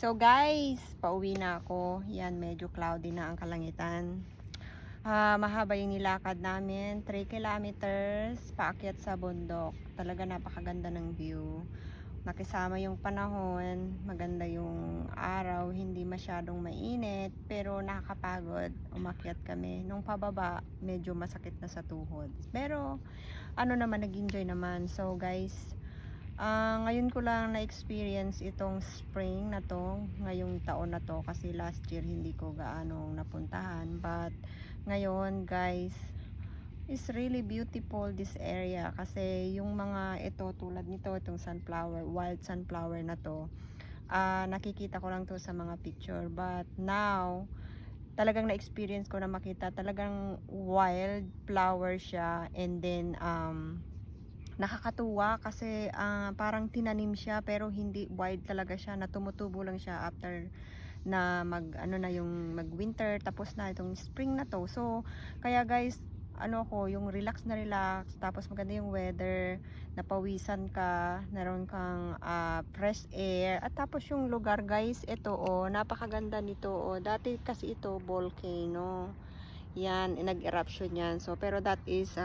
So guys, pauwi na ako. Yan, medyo cloudy na ang kalangitan. Mahaba yung nilakad namin, 3 kilometers paakyat sa bundok. Talaga napakaganda ng view. Nakisama yung panahon, maganda yung araw, hindi masyadong mainit, pero nakakapagod. Umakyat kami. Nung pababa, medyo masakit na sa tuhod. Pero ano naman, nag-enjoy naman. So guys, ngayon ko lang na-experience itong spring na to, ngayong taon na to, kasi last year hindi ko gaano napuntahan. But ngayon guys, is really beautiful this area, kasi yung mga ito, tulad nito, itong sunflower, wild sunflower na to, nakikita ko lang to sa mga picture, but now talagang na-experience ko na makita talagang wild flower siya. And then nakakatuwa kasi parang tinanim siya pero hindi wild talaga siya, na tumutubo lang siya after na mag winter, tapos na itong spring na to. So kaya guys, yung relax na relax, tapos maganda yung weather, napawisan ka, naroon kang fresh air, at tapos yung lugar guys, ito napakaganda nito. Dati kasi ito volcano yan, nag-eruption yan. So pero that is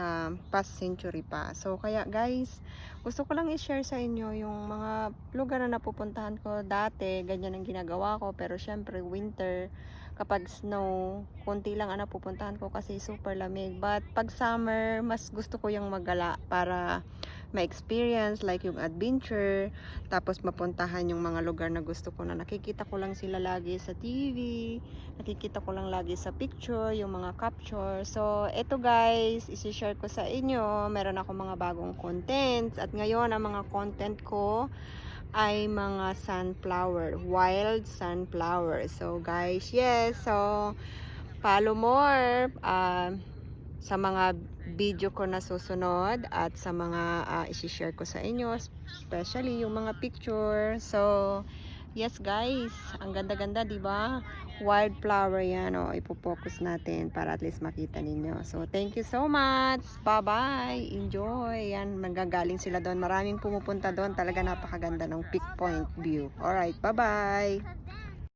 past century pa. So kaya guys, gusto ko lang i-share sa inyo yung mga lugar na napupuntahan ko dati. Ganyan ang ginagawa ko, pero syempre winter, kapag snow, konti lang ang napupuntahan ko kasi super lamig. But pag summer, mas gusto ko yung magala para ma-experience like yung adventure, tapos mapuntahan yung mga lugar na gusto ko, na nakikita ko lang sila lagi sa TV, nakikita ko lang lagi sa picture, yung mga capture. So eto guys, isi-share ko sa inyo. Meron ako mga bagong contents, at ngayon ang mga content ko ay mga sunflower, wild sunflower. So guys, yes, so follow more sa mga video ko na susunod, at sa mga isi-share ko sa inyo, especially yung mga picture. So yes guys, ang ganda-ganda, di ba? Wildflower yan, ipo-focus natin para at least makita ninyo. So thank you so much, bye bye, enjoy. Yan, magagaling sila doon, maraming pumupunta doon, talaga napakaganda ng peak point view. Alright, bye bye.